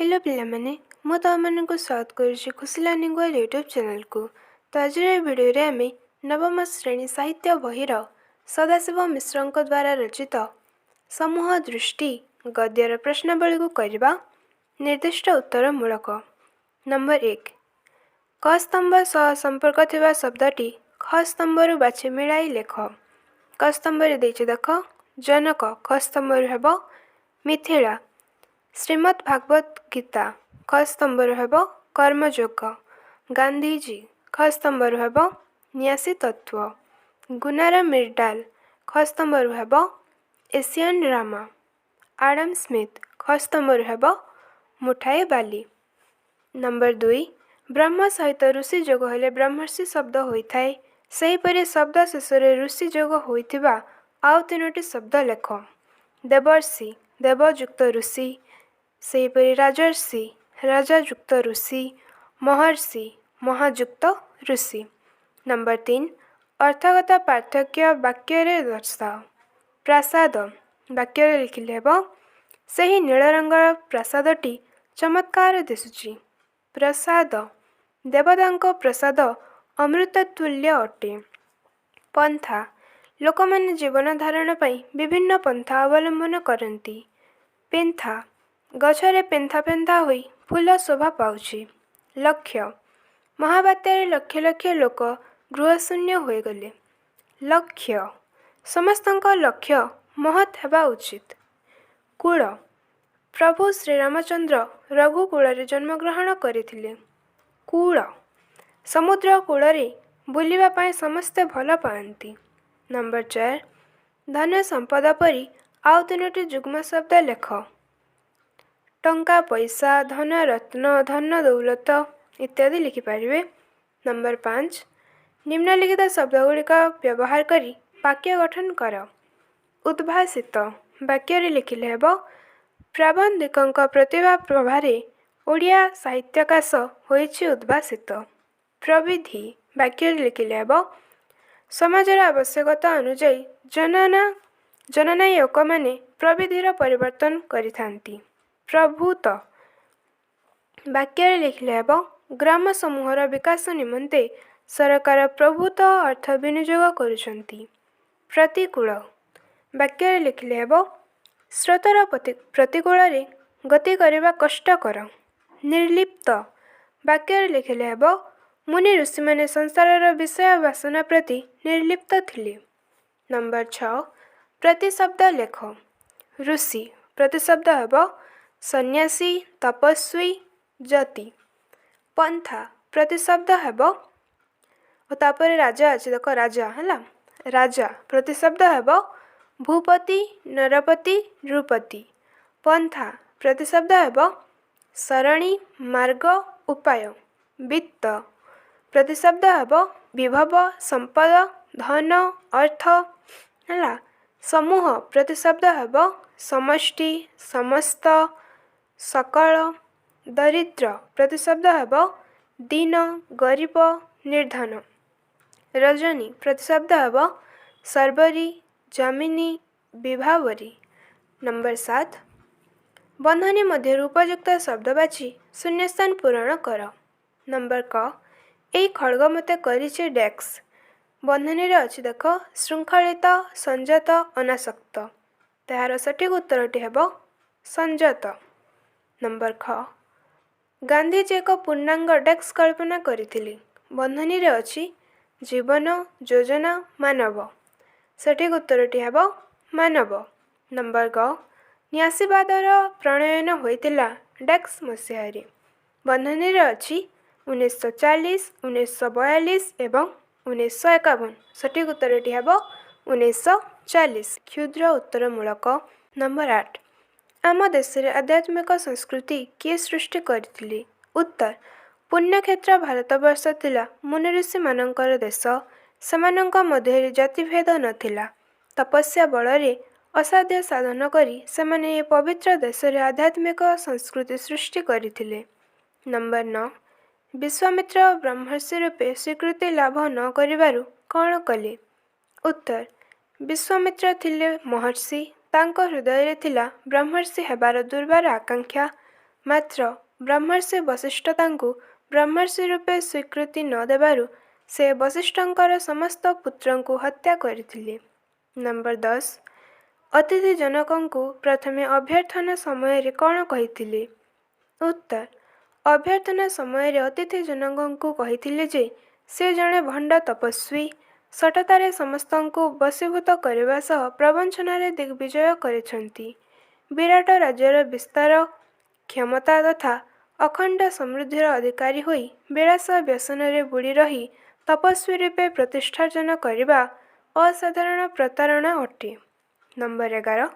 Hello पिलामाने मु तुमମାନଙ୍କୁ स्वागत କରୁଛି ଖୁସି ଲର୍ଣ୍ଣିଂ ୱାର୍ଲ୍ଡ ୟୁଟ୍ୟୁବ୍ ଚ୍ୟାନେଲକୁ। ତ ଆଜିର ଏହି ଭିଡ଼ିଓରେ ଆମେ ନବମ ଶ୍ରେଣୀ ସାହିତ୍ୟ ବହିର ସଦାଶିବ ମିଶ୍ରଙ୍କ ଦ୍ୱାରା ରଚିତ ସମୂହ ଦୃଷ୍ଟି ଗଦ୍ୟର ପ୍ରଶ୍ନାବଳୀକୁ କରିବା। ନିର୍ଦ୍ଦିଷ୍ଟ ଉତ୍ତରମୂଳକ। ନମ୍ବର 1 କ ସ୍ତମ୍ଭ ସହ ସମ୍ପର୍କ ଥିବା ଶବ୍ଦଟି ଖ ସ୍ତମ୍ଭରୁ ବାଛି ମିଳାଇ ଲେଖ। କ ସ୍ତମ୍ଭରେ ଦେଇଛି ଦେଖ ଜନକ, ଖ ସ୍ତମ୍ଭରୁ ହେବ ମିଥିଳା। ଶ୍ରୀମଦ୍ ଭାଗବତ ଗୀତା, ଖ ସ୍ତମ୍ଭରୁ ହେବ କର୍ମଯୋଗ। ଗାନ୍ଧୀଜୀ, ଖ ସ୍ତମ୍ଭରୁ ହେବ ନ୍ୟାସୀ ତତ୍ତ୍ୱ। ଗୁନାର ମିର୍ଡାଲ, ଖ ସ୍ତମ୍ଭରୁ ହେବ ଏସିଆନ୍ ଡ୍ରାମା। ଆଡମ୍ ସ୍ମିଥ୍, ଖ ସ୍ତମ୍ଭରୁ ହେବ ମୁଠାଏ ବାଲି। ନମ୍ବର 2 ବ୍ରହ୍ମ ସହିତ ଋଷି ଯୋଗ ହେଲେ ବ୍ରହ୍ମର୍ଷି ଶବ୍ଦ ହୋଇଥାଏ। ସେହିପରି ଶବ୍ଦ ଶେଷରେ ଋଷି ଯୋଗ ହୋଇଥିବା ଆଉ 3ଟି ଶବ୍ଦ ଲେଖ। ଦେବର୍ଷି, ଦେବ ଯୁକ୍ତ ଋଷି। ସେହିପରି ରାଜର୍ଷି, ରାଜା ଯୁକ୍ତ ଋଷି। ମହର୍ଷି, ମହାଯୁକ୍ତ ଋଷି। ନମ୍ବର 3 ଅର୍ଥଗତ ପାର୍ଥକ୍ୟ ବାକ୍ୟରେ ଦର୍ଶାଅ। ପ୍ରାସାଦ ବାକ୍ୟରେ ଲେଖିଲେ ହେବ ସେହି ନୀଳ ରଙ୍ଗର ପ୍ରାସାଦଟି ଚମତ୍କାର ଦିଶୁଛି। ପ୍ରସାଦ ଦେବତାଙ୍କ ପ୍ରସାଦ ଅମୃତ ତୁଲ୍ୟ ଅଟେ। ପନ୍ଥା ଲୋକମାନେ ଜୀବନ ଧାରଣ ପାଇଁ ବିଭିନ୍ନ ପନ୍ଥା ଅବଲମ୍ବନ କରନ୍ତି। ପେନ୍ଥା ଗଛରେ ପେନ୍ଥା ପେନ୍ଥା ହୋଇ ଫୁଲ ଶୋଭା ପାଉଛି। ଲକ୍ଷ୍ୟ ମହାବାତ୍ୟାରେ ଲକ୍ଷ ଲକ୍ଷ ଲୋକ ଗୃହଶୂନ୍ୟ ହୋଇଗଲେ। ଲକ୍ଷ୍ୟ ସମସ୍ତଙ୍କ ଲକ୍ଷ୍ୟ ମହତ୍ ହେବା ଉଚିତ। କୂଳ ପ୍ରଭୁ ଶ୍ରୀରାମଚନ୍ଦ୍ର ରଘୁକୂଳରେ ଜନ୍ମଗ୍ରହଣ କରିଥିଲେ। କୂଳ ସମୁଦ୍ର କୂଳରେ ବୁଲିବା ପାଇଁ ସମସ୍ତେ ଭଲ ପାଆନ୍ତି। ନମ୍ବର 4 ଧନ ସମ୍ପଦ ପରି ଆଉ 3ଟି ଯୁଗ୍ମ ଶବ୍ଦ ଲେଖ। ଟଙ୍କା ପଇସା, ଧନ ରତ୍ନ, ଧନ ଦୌଲତ ଇତ୍ୟାଦି ଲେଖିପାରିବେ। ନମ୍ବର 5 ନିମ୍ନଲିଖିତ ଶବ୍ଦଗୁଡ଼ିକ ବ୍ୟବହାର କରି ବାକ୍ୟ ଗଠନ କର। ଉଦ୍ଭାସିତ ବାକ୍ୟରେ ଲେଖିଲେ ହେବ ପ୍ରାବନ୍ଧିକଙ୍କ ପ୍ରତିଭା ପ୍ରଭାରେ ଓଡ଼ିଆ ସାହିତ୍ୟାକାଶ ହୋଇଛି ଉଦ୍ଭାସିତ। ପ୍ରବିଧି ବାକ୍ୟରେ ଲେଖିଲେ ହେବ ସମାଜର ଆବଶ୍ୟକତା ଅନୁଯାୟୀ ଜନନାୟକମାନେ ପ୍ରବିଧିର ପରିବର୍ତ୍ତନ କରିଥାନ୍ତି। ପ୍ରଭୂତ ବାକ୍ୟରେ ଲେଖିଲେ ହେବ ଗ୍ରାମ ସମୂହର ବିକାଶ ନିମନ୍ତେ ସରକାର ପ୍ରଭୂତ ଅର୍ଥ ବିନିଯୋଗ କରୁଛନ୍ତି। ପ୍ରତିକୂଳ ବାକ୍ୟରେ ଲେଖିଲେ ହେବ ସ୍ରୋତର ପ୍ରତିକୂଳରେ ଗତି କରିବା କଷ୍ଟକର। ନିର୍ଲିପ୍ତ ବାକ୍ୟରେ ଲେଖିଲେ ହେବ ମୁନି ଋଷିମାନେ ସଂସାରର ବିଷୟ ବାସନା ପ୍ରତି ନିର୍ଲିପ୍ତ ଥିଲେ। ନମ୍ବର 6 ପ୍ରତିଶବ୍ଦ ଲେଖ। ଋଷି ପ୍ରତିଶବ୍ଦ ହେବ ସନ୍ନ୍ୟାସୀ, ତପସ୍ୱୀ, ଯତି। ପନ୍ଥା ପ୍ରତିଶବ୍ଦ ହେବ ଓ ତାପରେ ରାଜା ଅଛି ଦେଖ ରାଜା ହେଲା। ରାଜା ପ୍ରତିଶବ୍ଦ ହେବ ଭୂପତି, ନରପତି, ନୃପତି। ପନ୍ଥା ପ୍ରତିଶବ୍ଦ ହେବ ସରଣୀ, ମାର୍ଗ, ଉପାୟ। ବିତ୍ତ ପ୍ରତିଶବ୍ଦ ହେବ ବିଭବ, ସମ୍ପଦ, ଧନ, ଅର୍ଥ ହେଲା। ସମୂହ ପ୍ରତିଶବ୍ଦ ହେବ ସମଷ୍ଟି, ସମସ୍ତ, ସକଳ। ଦରିଦ୍ର ପ୍ରତିଶବ୍ଦ ହେବ ଦୀନ, ଗରିବ, ନିର୍ଧନ। ରଜନୀ ପ୍ରତିଶବ୍ଦ ହେବ ଶର୍ବରୀ, ଯାମିନୀ, ବିଭାବରୀ। ନମ୍ବର 7 ବନ୍ଧନୀ ମଧ୍ୟରୁ ଉପଯୁକ୍ତ ଶବ୍ଦ ବାଛି ଶୂନ୍ୟସ୍ଥାନ ପୂରଣ କର। ନମ୍ବର କ ଏହି ଖଡ଼ଗ ମୋତେ କରିଛି ଡେସ୍କ। ବନ୍ଧନୀରେ ଅଛି ଦେଖ ଶୃଙ୍ଖଳିତ, ସଂଯତ, ଅନାସକ୍ତ। ତାହାର ସଠିକ୍ ଉତ୍ତରଟି ହେବ ସଂଯତ। ନମ୍ବର ଖ ଗାନ୍ଧୀଜୀ ଏକ ପୂର୍ଣ୍ଣାଙ୍ଗ ଡେସ୍କ କଳ୍ପନା କରିଥିଲେ। ବନ୍ଧନୀରେ ଅଛି ଜୀବନ, ଯୋଜନା, ମାନବ। ସଠିକ୍ ଉତ୍ତରଟି ହେବ ମାନବ। ନମ୍ବର ଗ ନ୍ୟାସୀବାଦର ପ୍ରଣୟନ ହୋଇଥିଲା ଡେସ୍କ ମସିହାରେ। ବନ୍ଧନୀରେ ଅଛି 1940, 1942 ଏବଂ 1951। ସଠିକ୍ ଉତ୍ତରଟି ହେବ 1940। କ୍ଷୁଦ୍ର ଉତ୍ତରମୂଳକ। ନମ୍ବର 8 ଆମ ଦେଶରେ ଆଧ୍ୟାତ୍ମିକ ସଂସ୍କୃତି କିଏ ସୃଷ୍ଟି କରିଥିଲେ? ଉତ୍ତର ପୁଣ୍ୟକ୍ଷେତ୍ର ଭାରତବର୍ଷ ଥିଲା ମୁନିଋଷିମାନଙ୍କର ଦେଶ। ସେମାନଙ୍କ ମଧ୍ୟରେ ଜାତିଭେଦ ନଥିଲା। ତପସ୍ୟା ବଳରେ ଅସାଧ୍ୟ ସାଧନ କରି ସେମାନେ ଏ ପବିତ୍ର ଦେଶରେ ଆଧ୍ୟାତ୍ମିକ ସଂସ୍କୃତି ସୃଷ୍ଟି କରିଥିଲେ। ନମ୍ବର 9 ବିଶ୍ୱାମିତ୍ର ବ୍ରହ୍ମର୍ଷି ରୂପେ ସ୍ୱୀକୃତି ଲାଭ ନ କରିବାରୁ କ'ଣ କଲେ? ଉତ୍ତର ବିଶ୍ୱାମିତ୍ର ଥିଲେ ମହର୍ଷି। ତାଙ୍କ ହୃଦୟରେ ଥିଲା ବ୍ରହ୍ମର୍ଷି ହେବାର ଦୁର୍ବାର ଆକାଂକ୍ଷା। ମାତ୍ର ବ୍ରହ୍ମର୍ଷି ବଶିଷ୍ଠ ତାଙ୍କୁ ବ୍ରହ୍ମର୍ଷି ରୂପେ ସ୍ୱୀକୃତି ନ ଦେବାରୁ ସେ ବଶିଷ୍ଠଙ୍କର ସମସ୍ତ ପୁତ୍ରଙ୍କୁ ହତ୍ୟା କରିଥିଲେ। ନମ୍ବର 10 ଅତିଥି ଜନକଙ୍କୁ ପ୍ରଥମେ ଅଭ୍ୟର୍ଥନା ସମୟରେ କ'ଣ କହିଥିଲେ? ଉତ୍ତର ଅଭ୍ୟର୍ଥନା ସମୟରେ ଅତିଥି ଜନକଙ୍କୁ କହିଥିଲେ ଯେ ସେ ଜଣେ ଭଣ୍ଡ ତପସ୍ୱୀ, ସତତାରେ ସମସ୍ତଙ୍କୁ ବଶୀଭୂତ କରିବା ସହ ପ୍ରବଞ୍ଚନାରେ ଦିଗ୍ବିଜୟ କରିଛନ୍ତି। ବିରାଟ ରାଜ୍ୟର ବିସ୍ତାର କ୍ଷମତା ତଥା ଅଖଣ୍ଡ ସମୃଦ୍ଧିର ଅଧିକାରୀ ହୋଇ ବିଳାସ ବ୍ୟସନରେ ବୁଡ଼ି ରହି ତପସ୍ୱୀ ରୂପେ ପ୍ରତିଷ୍ଠାର୍ଜନ କରିବା ଅସାଧାରଣ ପ୍ରତାରଣା ଅଟେ। ନମ୍ବର 11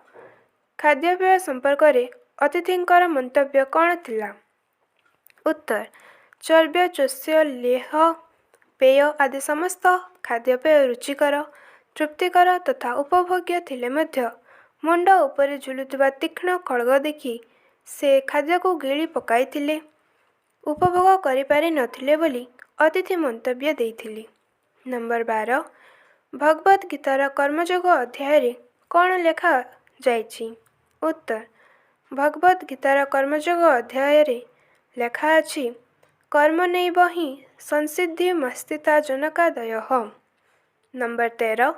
ଖାଦ୍ୟପେୟ ସମ୍ପର୍କରେ ଅତିଥିଙ୍କର ମନ୍ତବ୍ୟ କ'ଣ ଥିଲା? ଉତ୍ତର ଚର୍ବ୍ୟ ଚୋଷ୍ୟ ଲେହ ପେୟ ଆଦି ସମସ୍ତ ଖାଦ୍ୟପେୟ ରୁଚିକର, ତୃପ୍ତିକର ତଥା ଉପଭୋଗ୍ୟ ଥିଲେ ମଧ୍ୟ ମୁଣ୍ଡ ଉପରେ ଝୁଲୁଥିବା ତୀକ୍ଷ୍ଣ ଖଡ଼୍ଗ ଦେଖି ସେ ଖାଦ୍ୟକୁ ଗିଳି ପକାଇଥିଲେ, ଉପଭୋଗ କରିପାରି ନଥିଲେ ବୋଲି ଅତିଥି ମନ୍ତବ୍ୟ ଦେଇଥିଲେ। ନମ୍ବର 12 ଭଗବଦ୍ ଗୀତାର କର୍ମଯୋଗ ଅଧ୍ୟାୟରେ କ'ଣ ଲେଖାଯାଇଛି? ଉତ୍ତର ଭଗବଦ୍ ଗୀତାର କର୍ମଯୋଗ ଅଧ୍ୟାୟରେ ଲେଖା ଅଛି କର୍ମନୈବ ହିଁ ସଂସିଦ୍ଧିମସ୍ତିତା ଜନକାଦୟଃ। ନମ୍ବର 13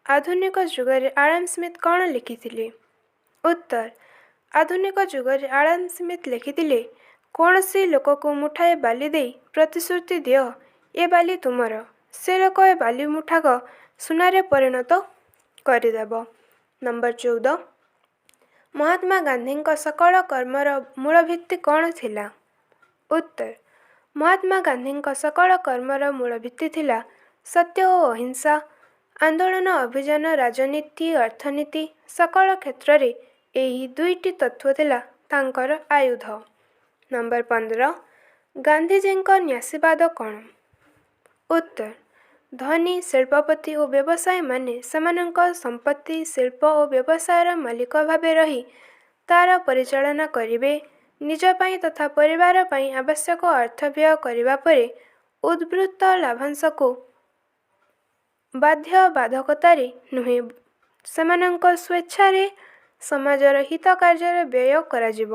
ଆଧୁନିକ ଯୁଗରେ ଆଡାମ ସ୍ମିଥ୍ କ'ଣ ଲେଖିଥିଲେ? ଉତ୍ତର ଆଧୁନିକ ଯୁଗରେ ଆଡାମ ସ୍ମିଥ୍ ଲେଖିଥିଲେ କୌଣସି ଲୋକକୁ ମୁଠାଏ ବାଲି ଦେଇ ପ୍ରତିଶ୍ରୁତି ଦିଅ ଏ ବାଲି ତୁମର, ସେ ଲୋକ ଏ ବାଲି ମୁଠାକ ସୁନାରେ ପରିଣତ କରିଦେବ। ନମ୍ବର 14 ମହାତ୍ମା ଗାନ୍ଧୀଙ୍କ ସକଳ କର୍ମର ମୂଳ ଭିତ୍ତି କ'ଣ ଥିଲା? ଉତ୍ତର ମହାତ୍ମା ଗାନ୍ଧୀଙ୍କ ସକଳ କର୍ମର ମୂଳ ଭିତ୍ତି ଥିଲା ସତ୍ୟ ଓ ଅହିଂସା। ଆନ୍ଦୋଳନ, ଅଭିଯାନ, ରାଜନୀତି, ଅର୍ଥନୀତି ସକଳ କ୍ଷେତ୍ରରେ ଏହି ଦୁଇଟି ତତ୍ତ୍ୱ ଥିଲା ତାଙ୍କର ଆୟୁଧ। ନମ୍ବର 15 ଗାନ୍ଧୀଜୀଙ୍କ ନ୍ୟାସୀବାଦ କ'ଣ? ଉତ୍ତର ଧନୀ ଶିଳ୍ପପତି ଓ ବ୍ୟବସାୟୀମାନେ ସେମାନଙ୍କ ସମ୍ପତ୍ତି, ଶିଳ୍ପ ଓ ବ୍ୟବସାୟର ମାଲିକ ଭାବେ ରହି ତାର ପରିଚାଳନା କରିବେ। ନିଜ ପାଇଁ ତଥା ପରିବାର ପାଇଁ ଆବଶ୍ୟକ ଅର୍ଥ ବ୍ୟୟ କରିବା ପରେ ଉଦ୍ବୃତ୍ତ ଲାଭାଂଶକୁ ବାଧ୍ୟବାଧକତାରେ ନୁହେଁ ସେମାନଙ୍କ ସ୍ୱେଚ୍ଛାରେ ସମାଜର ହିତ କାର୍ଯ୍ୟରେ ବ୍ୟୟ କରାଯିବ।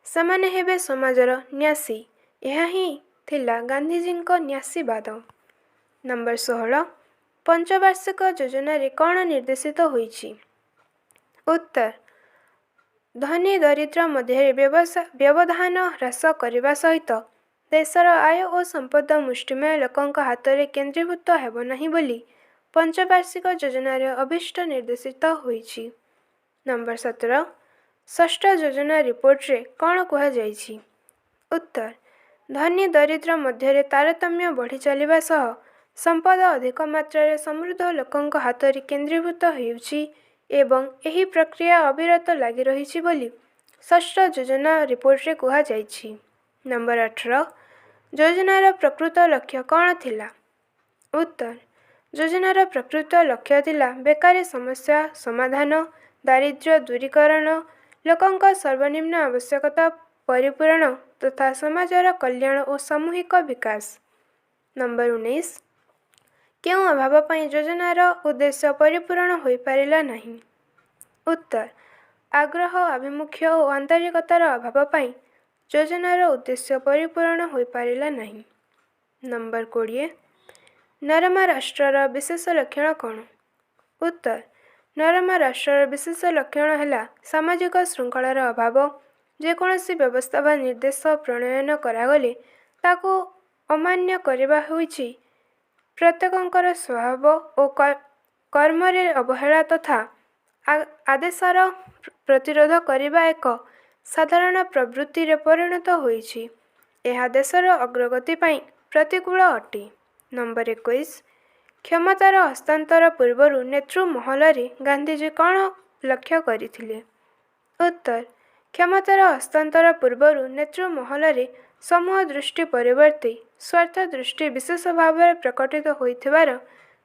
ସେମାନେ ହେବେ ସମାଜର ନ୍ୟାସୀ। ଏହା ହିଁ ଥିଲା ଗାନ୍ଧୀଜୀଙ୍କ ନ୍ୟାସୀବାଦ। ନମ୍ବର 16 ପଞ୍ଚବାର୍ଷିକ ଯୋଜନାରେ କ'ଣ ନିର୍ଦ୍ଦେଶିତ ହୋଇଛି? ଉତ୍ତର ଧନୀ ଦରିଦ୍ର ମଧ୍ୟରେ ବ୍ୟବଧାନ ହ୍ରାସ କରିବା ସହିତ ଦେଶର ଆୟ ଓ ସମ୍ପଦ ମୁଷ୍ଟିମେୟ ଲୋକଙ୍କ ହାତରେ କେନ୍ଦ୍ରୀଭୂତ ହେବ ନାହିଁ ବୋଲି ପଞ୍ଚବାର୍ଷିକ ଯୋଜନାରେ ଅଭିଷ୍ଟ ନିର୍ଦ୍ଦେଶିତ ହୋଇଛି। ନମ୍ବର 17 ଷଷ୍ଠ ଯୋଜନା ରିପୋର୍ଟରେ କ'ଣ କୁହାଯାଇଛି? ଉତ୍ତର ଧନୀ ଦରିଦ୍ର ମଧ୍ୟରେ ତାରତମ୍ୟ ବଢ଼ି ଚାଲିବା ସହ ସମ୍ପଦ ଅଧିକ ମାତ୍ରାରେ ସମୃଦ୍ଧ ଲୋକଙ୍କ ହାତରେ କେନ୍ଦ୍ରୀଭୂତ ହେଉଛି ଏବଂ ଏହି ପ୍ରକ୍ରିୟା ଅବିରତ ଲାଗି ରହିଛି ବୋଲି ଷଷ୍ଠ ଯୋଜନା ରିପୋର୍ଟରେ କୁହାଯାଇଛି। ନମ୍ବର 18 ଯୋଜନାର ପ୍ରକୃତ ଲକ୍ଷ୍ୟ କ'ଣ ଥିଲା? ଉତ୍ତର ଯୋଜନାର ପ୍ରକୃତ ଲକ୍ଷ୍ୟ ଥିଲା ବେକାରୀ ସମସ୍ୟା ସମାଧାନ, ଦାରିଦ୍ର୍ୟ ଦୂରୀକରଣ, ଲୋକଙ୍କ ସର୍ବନିମ୍ନ ଆବଶ୍ୟକତା ପରିପୂରଣ ତଥା ସମାଜର କଲ୍ୟାଣ ଓ ସାମୂହିକ ବିକାଶ। ନମ୍ବର 19 କେଉଁ ଅଭାବ ପାଇଁ ଯୋଜନାର ଉଦ୍ଦେଶ୍ୟ ପରିପୂରଣ ହୋଇପାରିଲା ନାହିଁ? ଉତ୍ତର ଆଗ୍ରହ, ଆଭିମୁଖ୍ୟ ଓ ଆନ୍ତରିକତାର ଅଭାବ ପାଇଁ ଯୋଜନାର ଉଦ୍ଦେଶ୍ୟ ପରିପୂରଣ ହୋଇପାରିଲା ନାହିଁ। ନମ୍ବର 20 ନରମା ରାଷ୍ଟ୍ରର ବିଶେଷ ଲକ୍ଷଣ କ'ଣ? ଉତ୍ତର ନରମା ରାଷ୍ଟ୍ରର ବିଶେଷ ଲକ୍ଷଣ ହେଲା ସାମାଜିକ ଶୃଙ୍ଖଳାର ଅଭାବ। ଯେକୌଣସି ବ୍ୟବସ୍ଥା ବା ନିର୍ଦ୍ଦେଶ ପ୍ରଣୟନ କରାଗଲେ ତାକୁ ଅମାନ୍ୟ କରିବା ହେଉଛି ପ୍ରତ୍ୟେକଙ୍କର ସ୍ୱଭାବ ଓ କର୍ମରେ ଅବହେଳା ତଥା ଆଦେଶର ପ୍ରତିରୋଧ କରିବା ଏକ ସାଧାରଣ ପ୍ରବୃତ୍ତିରେ ପରିଣତ ହୋଇଛି। ଏହା ଦେଶର ଅଗ୍ରଗତି ପାଇଁ ପ୍ରତିକୂଳ ଅଟେ। ନମ୍ବର 21 କ୍ଷମତାର ହସ୍ତାନ୍ତର ପୂର୍ବରୁ ନେତୃମହଲରେ ଗାନ୍ଧୀଜୀ କ'ଣ ଲକ୍ଷ୍ୟ କରିଥିଲେ? ଉତ୍ତର କ୍ଷମତାର ହସ୍ତାନ୍ତର ପୂର୍ବରୁ ନେତୃମହଲରେ ସମୂହ ଦୃଷ୍ଟି ପରିବର୍ତ୍ତେ ସ୍ୱାର୍ଥ ଦୃଷ୍ଟି ବିଶେଷ ଭାବରେ ପ୍ରକଟିତ ହୋଇଥିବାର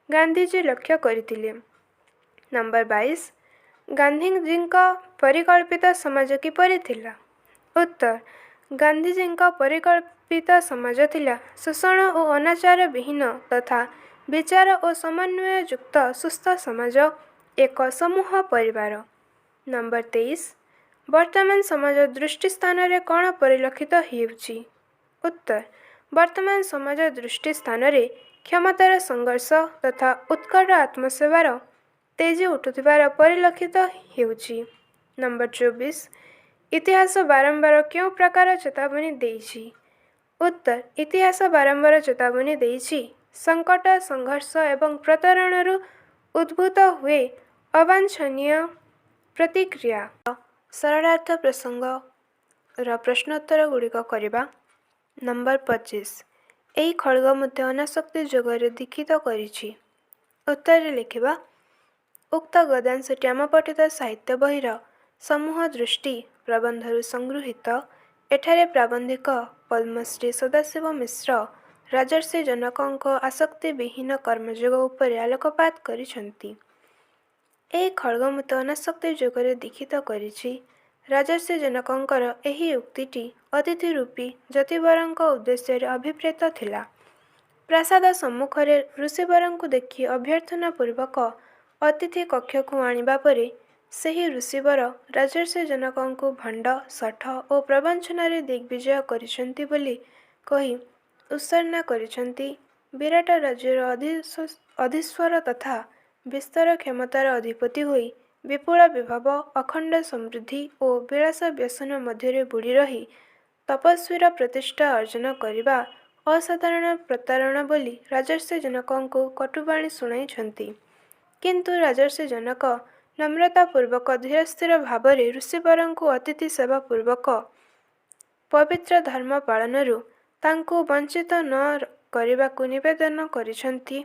ଗାନ୍ଧୀଜୀ ଲକ୍ଷ୍ୟ କରିଥିଲେ। ନମ୍ବର 22 ଗାନ୍ଧୀଜୀଙ୍କ ପରିକଳ୍ପିତ ସମାଜ କିପରି ଥିଲା? ଉତ୍ତର ଗାନ୍ଧୀଜୀଙ୍କ ପରିକଳ୍ପିତ ସମାଜ ଥିଲା ଶୋଷଣ ଓ ଅନାଚାର ବିହୀନ ତଥା ବିଚାର ଓ ସମନ୍ୱୟ ଯୁକ୍ତ ସୁସ୍ଥ ସମାଜ, ଏକ ସମୂହ ପରିବାର। ନମ୍ବର 23 ବର୍ତ୍ତମାନ ସମାଜ ଦୃଷ୍ଟି ସ୍ଥାନରେ କ'ଣ ପରିଲକ୍ଷିତ ହେଉଛି? ଉତ୍ତର, ବର୍ତ୍ତମାନ ସମାଜ ଦୃଷ୍ଟି ସ୍ଥାନରେ କ୍ଷମତାର ସଂଘର୍ଷ ତଥା ଉତ୍କଟ ଆତ୍ମସେବାର ତେଜି ଉଠୁଥିବାର ପରିଲକ୍ଷିତ ହେଉଛି। ନମ୍ବର 24, ଇତିହାସ ବାରମ୍ବାର କେଉଁ ପ୍ରକାର ଚେତାବନୀ ଦେଇଛି? ଉତ୍ତର, ଇତିହାସ ବାରମ୍ବାର ଚେତାବନୀ ଦେଇଛି ସଙ୍କଟ, ସଂଘର୍ଷ ଏବଂ ପ୍ରତାରଣାରୁ ଉଦ୍ଭୂତ ହୁଏ ଅବାଞ୍ଛନୀୟ ପ୍ରତିକ୍ରିୟା। ସରଳାର୍ଥ ପ୍ରସଙ୍ଗର ପ୍ରଶ୍ନୋତ୍ତର ଗୁଡ଼ିକ କରିବା। ନମ୍ବର 25, ଏହି ଖଳ୍ଗ ମୋତେ ଅନାସକ୍ତି ଯୋଗରେ ଦୀକ୍ଷିତ କରିଛି। ଉତ୍ତରରେ ଲେଖିବା, ଉକ୍ତ ଗଦ୍ୟାଂଶଟି ଆମ ପଠିତ ସାହିତ୍ୟ ବହିର ସମୂହ ଦୃଷ୍ଟି ପ୍ରବନ୍ଧରୁ ସଂଗୃହୀତ। ଏଠାରେ ପ୍ରାବନ୍ଧିକ ପଦ୍ମଶ୍ରୀ ସଦାଶିବ ମିଶ୍ର ରାଜର୍ଷି ଜନକଙ୍କ ଆସକ୍ତିବିହୀନ କର୍ମଯୋଗ ଉପରେ ଆଲୋକପାତ କରିଛନ୍ତି। ଏହି ଖଳ୍ଗ ମୋତେ ଅନାସକ୍ତି ଯୋଗରେ ଦୀକ୍ଷିତ କରିଛି। ରାଜର୍ଷି ଜନକଙ୍କର ଏହି ଉକ୍ତିଟି ଅତିଥି ରୂପୀ ଯତିବରଙ୍କ ଉଦ୍ଦେଶ୍ୟରେ ଅଭିପ୍ରେତ ଥିଲା। ପ୍ରାସାଦ ସମ୍ମୁଖରେ ଋଷିବରଙ୍କୁ ଦେଖି ଅଭ୍ୟର୍ଥନା ପୂର୍ବକ ଅତିଥି କକ୍ଷକୁ ଆଣିବା ପରେ ସେହି ଋଷିବର ରାଜର୍ଷି ଜନକଙ୍କୁ ଭଣ୍ଡ, ଶଠ ଓ ପ୍ରବଞ୍ଚନାରେ ଦିଗ୍ବିଜୟ କରିଛନ୍ତି ବୋଲି କହି ଉତ୍ସର୍ଗା କରିଛନ୍ତି। ବିରାଟ ରାଜ୍ୟର ଅଧୀଶ୍ୱର ତଥା ବିସ୍ତାର କ୍ଷମତାର ଅଧିପତି ହୋଇ ବିପୁଳ ବିଭବ, ଅଖଣ୍ଡ ସମୃଦ୍ଧି ଓ ବିଳାସ ବ୍ୟସନ ମଧ୍ୟରେ ବୁଡ଼ି ରହି ତପସ୍ୱୀର ପ୍ରତିଷ୍ଠା ଅର୍ଜନ କରିବା ଅସାଧାରଣ ପ୍ରତାରଣା ବୋଲି ରାଜର୍ଷି ଜନକଙ୍କୁ କଟୁବାଣୀ ଶୁଣାଇଛନ୍ତି। କିନ୍ତୁ ରାଜର୍ଷି ଜନକ ନମ୍ରତାପୂର୍ବକ ଧୀରସ୍ଥିର ଭାବରେ ଋଷିବରଙ୍କୁ ଅତିଥି ସେବା ପୂର୍ବକ ପବିତ୍ର ଧର୍ମ ପାଳନରୁ ତାଙ୍କୁ ବଞ୍ଚିତ ନ କରିବାକୁ ନିବେଦନ କରିଛନ୍ତି।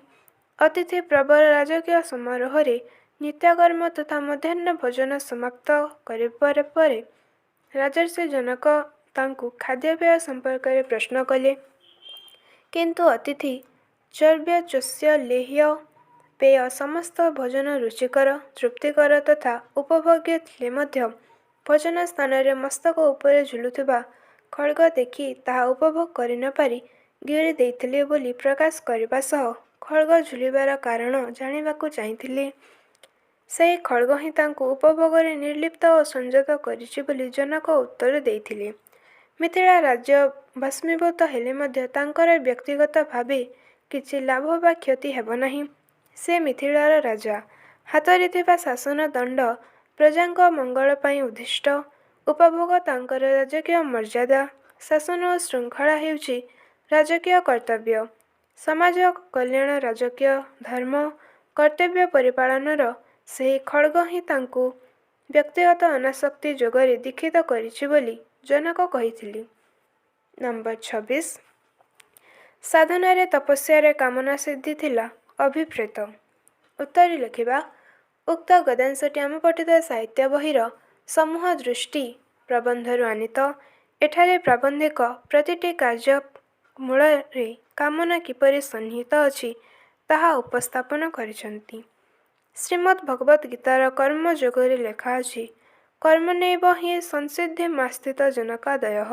ଅତିଥି ପ୍ରବର ରାଜକୀୟ ସମାରୋହରେ ନିତ୍ୟକର୍ମ ତଥା ମଧ୍ୟାହ୍ନ ଭୋଜନ ସମାପ୍ତ କରିବା ପରେ ରାଜର୍ଷି ଜନକ ତାଙ୍କୁ ଖାଦ୍ୟପେୟ ସମ୍ପର୍କରେ ପ୍ରଶ୍ନ କଲେ। କିନ୍ତୁ ଅତିଥି ଚର୍ବ୍ୟଚୋଷ୍ୟ ଲେହ୍ୟ ପେୟ ସମସ୍ତ ଭୋଜନ ରୁଚିକର, ତୃପ୍ତିକର ତଥା ଉପଭୋଗ୍ୟ ଥିଲେ ମଧ୍ୟ ଭୋଜନ ସ୍ଥାନରେ ମସ୍ତକ ଉପରେ ଝୁଲୁଥିବା ଖଳ୍ଗ ଦେଖି ତାହା ଉପଭୋଗ କରି ନ ପାରି ଗିଳି ଦେଇଥିଲେ ବୋଲି ପ୍ରକାଶ କରିବା ସହ ଖଳ୍ଗ ଝୁଲିବାର କାରଣ ଜାଣିବାକୁ ଚାହିଁଥିଲେ। ସେହି ଖଳ୍ଗ ହିଁ ତାଙ୍କୁ ଉପଭୋଗରେ ନିର୍ଲିପ୍ତ ଓ ସଂଯତ କରିଛି ବୋଲି ଜନକ ଉତ୍ତର ଦେଇଥିଲେ। ମିଥିଳା ରାଜ୍ୟ ଭସ୍ମୀଭୂତ ହେଲେ ମଧ୍ୟ ତାଙ୍କର ବ୍ୟକ୍ତିଗତ ଭାବେ କିଛି ଲାଭ ବା କ୍ଷତି ହେବ ନାହିଁ। ସେ ମିଥିଳାର ରାଜା। ହାତରେ ଥିବା ଶାସନ ଦଣ୍ଡ ପ୍ରଜାଙ୍କ ମଙ୍ଗଳ ପାଇଁ ଉଦ୍ଦିଷ୍ଟ। ଉପଭୋଗ ତାଙ୍କର ରାଜକୀୟ ମର୍ଯ୍ୟାଦା। ଶାସନ ଓ ଶୃଙ୍ଖଳା ହେଉଛି ରାଜକୀୟ କର୍ତ୍ତବ୍ୟ। ସମାଜ କଲ୍ୟାଣ ରାଜକୀୟ ଧର୍ମ। କର୍ତ୍ତବ୍ୟ ପରିପାଳନର ସେହି ଖଳ୍ଗ ହିଁ ତାଙ୍କୁ ବ୍ୟକ୍ତିଗତ ଅନାସକ୍ତି ଯୋଗରେ ଦୀକ୍ଷିତ କରିଛି ବୋଲି ଜନକ କହିଥିଲେ। ନମ୍ବର 26, ସାଧନାରେ ତପସ୍ୟାରେ କାମନା ସିଦ୍ଧି ଥିଲା ଅଭିପ୍ରେତ। ଉତ୍ତରରେ ଲେଖିବା, ଉକ୍ତ ଗଦ୍ୟାଂଶଟି ଆମ ପଠିତ ସାହିତ୍ୟ ବହିର ସମୂହ ଦୃଷ୍ଟି ପ୍ରବନ୍ଧରୁ ଆନୀତ। ଏଠାରେ ପ୍ରାବନ୍ଧିକ ପ୍ରତିଟି କାର୍ଯ୍ୟ ମୂଳରେ କାମନା କିପରି ସନ୍ନିହିତ ଅଛି ତାହା ଉପସ୍ଥାପନ କରିଛନ୍ତି। ଶ୍ରୀମଦ୍ ଭଗବତ୍ ଗୀତାର କର୍ମ ଯୋଗରେ ଲେଖା ଅଛି, କର୍ମଣୈବ ହିଁ ସଂସିଦ୍ଧିମାସ୍ଥିତ ଜନକାଦୟଃ।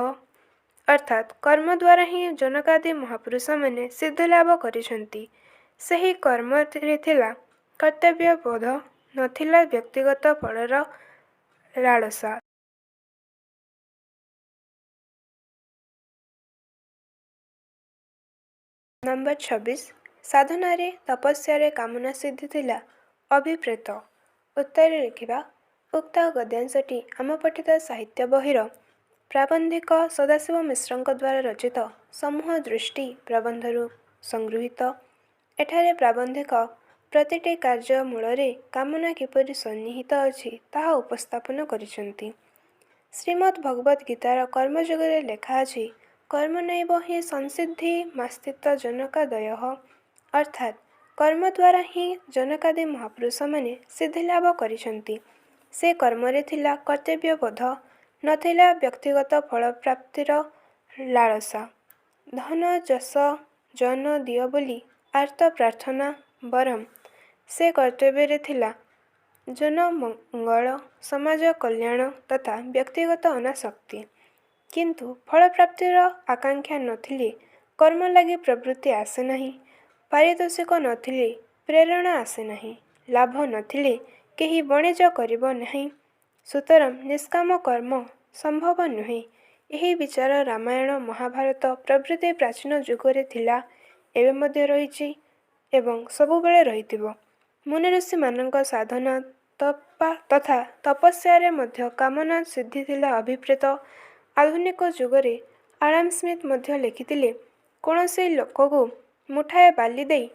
ଅର୍ଥାତ୍ କର୍ମ ଦ୍ୱାରା ହିଁ ଜନକାଦି ମହାପୁରୁଷମାନେ ସିଦ୍ଧିଲାଭ କରିଛନ୍ତି। ସେହି କର୍ମରେ ଥିଲା କର୍ତ୍ତବ୍ୟବୋଧ, ନଥିଲା ବ୍ୟକ୍ତିଗତ ଫଳର ଲାଳସା। ନମ୍ବର 26, ସାଧନାରେ ତପସ୍ୟାରେ କାମନା ସିଦ୍ଧି ଥିଲା ଅଭିପ୍ରେତ। ଉତ୍ତରରେ ଲେଖିବା, ଉକ୍ତ ଗଦ୍ୟାଂଶଟି ଆମ ପଠିତ ସାହିତ୍ୟ ବହିର ପ୍ରାବନ୍ଧିକ ସଦାଶିବ ମିଶ୍ରଙ୍କ ଦ୍ୱାରା ରଚିତ ସମୂହ ଦୃଷ୍ଟି ପ୍ରବନ୍ଧରୁ ସଂଗୃହୀତ। ଏଠାରେ ପ୍ରାବନ୍ଧିକ ପ୍ରତିଟି କାର୍ଯ୍ୟ ମୂଳରେ କାମନା କିପରି ସନ୍ନିହିତ ଅଛି ତାହା ଉପସ୍ଥାପନ କରିଛନ୍ତି। ଶ୍ରୀମଦ୍ ଭଗବତ୍ ଗୀତାର କର୍ମଯୋଗରେ ଲେଖା ଅଛି, କର୍ମଣୈବ ହିଁ ସଂସିଦ୍ଧିମାସ୍ଥିତ ଜନକାଦୟଃ। ଅର୍ଥାତ୍ କର୍ମ ଦ୍ୱାରା ହିଁ ଜନକାଦି ମହାପୁରୁଷମାନେ ସିଦ୍ଧିଲାଭ କରିଛନ୍ତି। ସେ କର୍ମରେ ଥିଲା କର୍ତ୍ତବ୍ୟବୋଧ, ନଥିଲା ବ୍ୟକ୍ତିଗତ ଫଳପ୍ରାପ୍ତିର ଲାଳସା। ଧନ, ଯଶ, ଜନ ଦିଅ ବୋଲି ଆର୍ତ୍ତ ପ୍ରାର୍ଥନା ବରଂ ସେ କର୍ତ୍ତବ୍ୟରେ ଥିଲା ଜନମଙ୍ଗଳ, ସମାଜ କଲ୍ୟାଣ ତଥା ବ୍ୟକ୍ତିଗତ ଅନାସକ୍ତି। କିନ୍ତୁ ଫଳପ୍ରାପ୍ତିର ଆକାଂକ୍ଷା ନଥିଲେ କର୍ମ ଲାଗି ପ୍ରବୃତ୍ତି ଆସେ ନାହିଁ। ପାରିତୋଷିକ ନଥିଲେ ପ୍ରେରଣା ଆସେ ନାହିଁ। ଲାଭ ନଥିଲେ କେହି ବଣିଜ କରିବ ନାହିଁ। ସୁତରାଂ ନିଷ୍କାମ କର୍ମ ସମ୍ଭବ ନୁହେଁ। ଏହି ବିଚାର ରାମାୟଣ ମହାଭାରତ ପ୍ରଭୃତି ପ୍ରାଚୀନ ଯୁଗରେ ଥିଲା, ଏବେ ମଧ୍ୟ ରହିଛି ଏବଂ ସବୁବେଳେ ରହିଥିବ। ମୁନିଋଷିମାନଙ୍କ ସାଧନା ତଥା ତପସ୍ୟାରେ ମଧ୍ୟ କାମନା ସିଦ୍ଧି ଥିଲା ଅଭିପ୍ରେତ। ଆଧୁନିକ ଯୁଗରେ ଆଡାମ ସ୍ମିଥ ମଧ୍ୟ ଲେଖିଥିଲେ, କୌଣସି ଲୋକକୁ ମୁଠାଏ ବାଲି ଦେଇ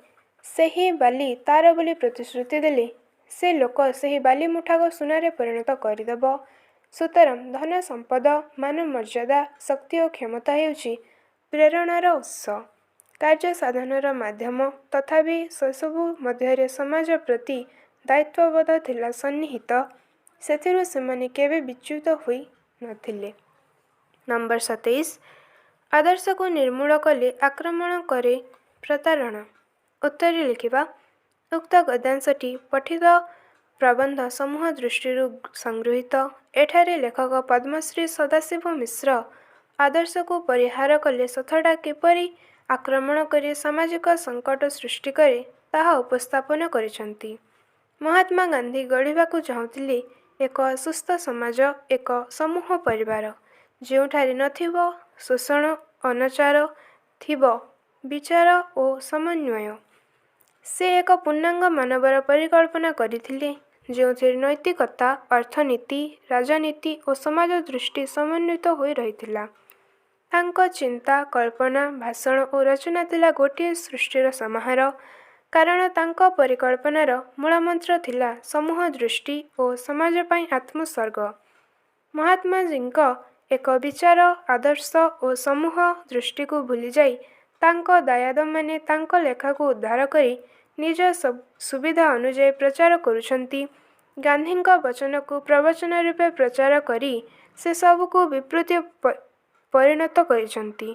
ସେହି ବାଲି ତାର ବୋଲି ପ୍ରତିଶ୍ରୁତି ଦେଲେ ସେ ଲୋକ ସେହି ବାଲି ମୁଠାକୁ ସୁନାରେ ପରିଣତ କରିଦେବ। ସୁତରାଂ ଧନ ସମ୍ପଦ, ମାନ ମର୍ଯ୍ୟାଦା, ଶକ୍ତି ଓ କ୍ଷମତା ହେଉଛି ପ୍ରେରଣାର ଉତ୍ସ, କାର୍ଯ୍ୟ ସାଧନର ମାଧ୍ୟମ। ତଥାପି ସେସବୁ ମଧ୍ୟରେ ସମାଜ ପ୍ରତି ଦାୟିତ୍ୱବୋଧ ଥିଲା ସନ୍ନିହିତ। ସେଥିରୁ ସେମାନେ କେବେ ବିଚ୍ୟୁତ ହୋଇ ନଥିଲେ। ନମ୍ବର 27 ଆଦର୍ଶକୁ ନିର୍ମୂଳ କଲେ ଆକ୍ରମଣ କରେ ପ୍ରତାରଣା। ଉତ୍ତରରେ ଲେଖିବା। ଉକ୍ତ ଗଦ୍ୟାଂଶଟି ପଠିତ ପ୍ରବନ୍ଧ ସମୂହ ଦୃଷ୍ଟିରୁ ସଂଗୃହୀତ। ଏଠାରେ ଲେଖକ ପଦ୍ମଶ୍ରୀ ସଦାଶିବ ମିଶ୍ର ଆଦର୍ଶକୁ ପରିହାର କଲେ ସତତା କିପରି ଆକ୍ରମଣ କରି ସାମାଜିକ ସଙ୍କଟ ସୃଷ୍ଟି କରେ ତାହା ଉପସ୍ଥାପନ କରିଛନ୍ତି। ମହାତ୍ମା ଗାନ୍ଧୀ ଗଢ଼ିବାକୁ ଚାହୁଁଥିଲେ ଏକ ସୁସ୍ଥ ସମାଜ, ଏକ ସମୂହ ପରିବାର, ଯେଉଁଠାରେ ନଥିବ ଶୋଷଣ ଅନାଚାର, ଥିବ ବିଚାର ଓ ସମନ୍ୱୟ। ସେ ଏକ ପୂର୍ଣ୍ଣାଙ୍ଗ ମାନବର ପରିକଳ୍ପନା କରିଥିଲେ, ଯେଉଁଥିରେ ନୈତିକତା, ଅର୍ଥନୀତି, ରାଜନୀତି ଓ ସମାଜ ଦୃଷ୍ଟି ସମନ୍ୱିତ ହୋଇ ରହିଥିଲା। ତାଙ୍କ ଚିନ୍ତା, କଳ୍ପନା, ଭାଷଣ ଓ ରଚନା ଥିଲା ଗୋଟିଏ ସୃଷ୍ଟିର ସମାହାର। କାରଣ ତାଙ୍କ ପରିକଳ୍ପନାର ମୂଳମନ୍ତ୍ର ଥିଲା ସମୂହ ଦୃଷ୍ଟି ଓ ସମାଜ ପାଇଁ ଆତ୍ମୋତ୍ସର୍ଗ। ମହାତ୍ମାଜୀଙ୍କ ଏକ ବିଚାର, ଆଦର୍ଶ ଓ ସମୂହ ଦୃଷ୍ଟିକୁ ଭୁଲିଯାଇ ତାଙ୍କ ଦାୟାଦମାନେ ତାଙ୍କ ଲେଖାକୁ ଉଦ୍ଧାର କରି ନିଜ ସୁବିଧା ଅନୁଯାୟୀ ପ୍ରଚାର କରୁଛନ୍ତି। ଗାନ୍ଧୀଙ୍କ ବଚନକୁ ପ୍ରବଚନ ରୂପେ ପ୍ରଚାର କରି ସେସବୁକୁ ବିକୃତି ପରିଣତ କରିଛନ୍ତି।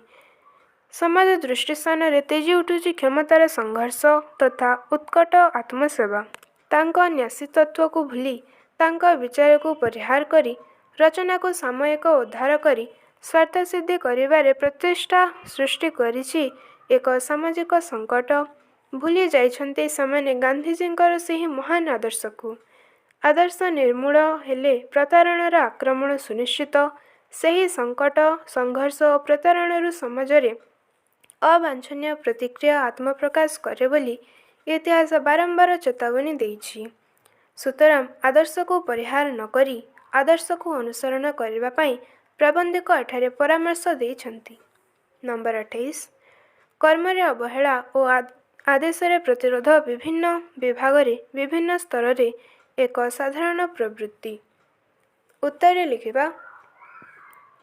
ସମାଜ ଦୃଷ୍ଟି ସ୍ଥାନରେ ତେଜି ଉଠୁଛି କ୍ଷମତାର ସଂଘର୍ଷ ତଥା ଉତ୍କଟ ଆତ୍ମସେବା। ତାଙ୍କ ନ୍ୟାସୀତତ୍ତ୍ୱକୁ ଭୁଲି ତାଙ୍କ ବିଚାରକୁ ପରିହାର କରି ରଚନାକୁ ସାମୟିକ ଉଦ୍ଧାର କରି ସ୍ୱାର୍ଥସିଦ୍ଧି କରିବାରେ ପ୍ରଚେଷ୍ଟା ସୃଷ୍ଟି କରିଛି ଏକ ସାମାଜିକ ସଙ୍କଟ। ଭୁଲି ଯାଇଛନ୍ତି ସେମାନେ ଗାନ୍ଧିଜୀଙ୍କର ସେହି ମହାନ ଆଦର୍ଶକୁ। ଆଦର୍ଶ ନିର୍ମୂଳ ହେଲେ ପ୍ରତାରଣାର ଆକ୍ରମଣ ସୁନିଶ୍ଚିତ। ସେହି ସଙ୍କଟ, ସଂଘର୍ଷ ଓ ପ୍ରତାରଣାରୁ ସମାଜରେ ଅବାଞ୍ଛନୀୟ ପ୍ରତିକ୍ରିୟା ଆତ୍ମପ୍ରକାଶ କରେ ବୋଲି ଇତିହାସ ବାରମ୍ବାର ଚେତାବନୀ ଦେଇଛି। ସୁତରାଂ ଆଦର୍ଶକୁ ପରିହାର ନ କରି ଆଦର୍ଶକୁ ଅନୁସରଣ କରିବା ପାଇଁ ପ୍ରବନ୍ଧକ ଏଠାରେ ପରାମର୍ଶ ଦେଇଛନ୍ତି। ନମ୍ବର 28 କର୍ମରେ ଅବହେଳା ଓ ଆଦେଶରେ ପ୍ରତିରୋଧ ବିଭିନ୍ନ ବିଭାଗରେ ବିଭିନ୍ନ ସ୍ତରରେ ଏକ ସାଧାରଣ ପ୍ରବୃତ୍ତି। ଉତ୍ତରରେ ଲେଖିବା।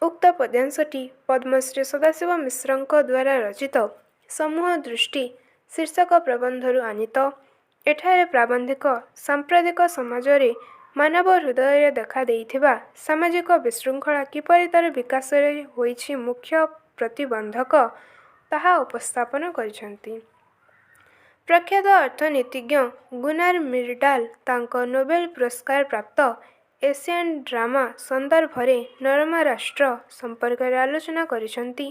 ଉକ୍ତ ପଦ୍ୟାଂଶଟି ପଦ୍ମଶ୍ରୀ ସଦାଶିବ ମିଶ୍ରଙ୍କ ଦ୍ୱାରା ରଚିତ ସମୂହ ଦୃଷ୍ଟି ଶୀର୍ଷକ ପ୍ରବନ୍ଧରୁ ଆନୀତ। ଏଠାରେ ପ୍ରାବନ୍ଧିକ ସାମ୍ପ୍ରତିକ ସମାଜରେ ମାନବ ହୃଦୟରେ ଦେଖା ଦେଇଥିବା ସାମାଜିକ ବିଶୃଙ୍ଖଳା କିପରି ତାର ବିକାଶରେ ହୋଇଛି ମୁଖ୍ୟ ପ୍ରତିବନ୍ଧକ, ତାହା ଉପସ୍ଥାପନ କରିଛନ୍ତି। ପ୍ରଖ୍ୟାତ ଅର୍ଥନୀତିଜ୍ଞ ଗୁନାର ମିର୍ଡାଲ ତାଙ୍କ ନୋବେଲ ପୁରସ୍କାର ପ୍ରାପ୍ତ ଏସିଆନ୍ ଡ୍ରାମା ସନ୍ଦର୍ଭରେ ନରମା ରାଷ୍ଟ୍ର ସମ୍ପର୍କରେ ଆଲୋଚନା କରିଛନ୍ତି।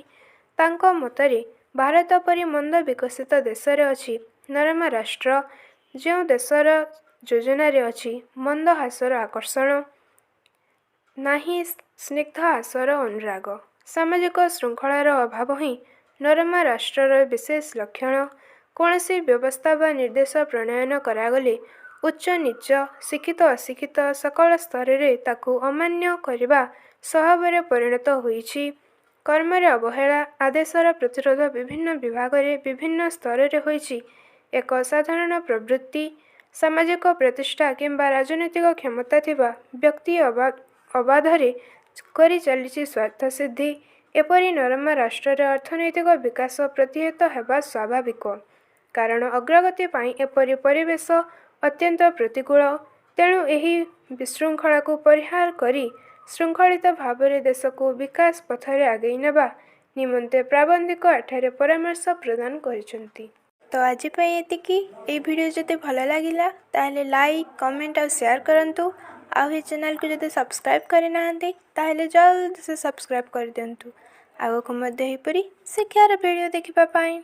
ତାଙ୍କ ମତରେ ଭାରତ ପରି ମନ୍ଦ ବିକଶିତ ଦେଶରେ ଅଛି ନରମା ରାଷ୍ଟ୍ର, ଯେଉଁ ଦେଶର ଯୋଜନାରେ ଅଛି ମନ୍ଦ ହାସର ଆକର୍ଷଣ, ନାହିଁ ସ୍ନିଗ୍ଧ ହାସର ଅନୁରାଗ। ସାମାଜିକ ଶୃଙ୍ଖଳାର ଅଭାବ ହିଁ ନରମା ରାଷ୍ଟ୍ରର ବିଶେଷ ଲକ୍ଷଣ। କୌଣସି ବ୍ୟବସ୍ଥା ବା ନିର୍ଦ୍ଦେଶ ପ୍ରଣୟନ କରାଗଲେ ଉଚ୍ଚ ନୀଚ, ଶିକ୍ଷିତ ଅଶିକ୍ଷିତ ସକଳ ସ୍ତରରେ ତାକୁ ଅମାନ୍ୟ କରିବା ସ୍ୱଭାବରେ ପରିଣତ ହୋଇଛି। କର୍ମରେ ଅବହେଳା, ଆଦେଶର ପ୍ରତିରୋଧ ବିଭିନ୍ନ ବିଭାଗରେ ବିଭିନ୍ନ ସ୍ତରରେ ହୋଇଛି ଏକ ସାଧାରଣ ପ୍ରବୃତ୍ତି। ସାମାଜିକ ପ୍ରତିଷ୍ଠା କିମ୍ବା ରାଜନୈତିକ କ୍ଷମତା ଥିବା ବ୍ୟକ୍ତି ଅବାଧରେ କରି ଚାଲିଛି ସ୍ୱାର୍ଥସିଦ୍ଧି। ଏପରି ନରମା ରାଷ୍ଟ୍ରରେ ଅର୍ଥନୈତିକ ବିକାଶ ପ୍ରତିହତ ହେବା ସ୍ୱାଭାବିକ, କାରଣ ଅଗ୍ରଗତି ପାଇଁ ଏପରି ପରିବେଶ ଅତ୍ୟନ୍ତ ପ୍ରତିକୂଳ। ତେଣୁ ଏହି ବିଶୃଙ୍ଖଳାକୁ ପରିହାର କରି ଶୃଙ୍ଖଳିତ ଭାବରେ ଦେଶକୁ ବିକାଶ ପଥରେ ଆଗେଇ ନେବା ନିମନ୍ତେ ପ୍ରାବନ୍ଧିକ ଏଠାରେ ପରାମର୍ଶ ପ୍ରଦାନ କରିଛନ୍ତି। ତ ଆଜି ପାଇଁ ଏତିକି। ଏହି ଭିଡ଼ିଓ ଯଦି ଭଲ ଲାଗିଲା ତାହେଲେ ଲାଇକ୍, କମେଣ୍ଟ ଆଉ ସେୟାର କରନ୍ତୁ। ଆଉ ଏହି ଚ୍ୟାନେଲକୁ ଯଦି ସବସ୍କ୍ରାଇବ୍ କରିନାହାନ୍ତି ତାହେଲେ ଜଲ୍ଦି ସେ ସବସ୍କ୍ରାଇବ୍ କରିଦିଅନ୍ତୁ। ଆଗକୁ ମଧ୍ୟ ଏହିପରି ଶିକ୍ଷାର ଭିଡ଼ିଓ ଦେଖିବା ପାଇଁ।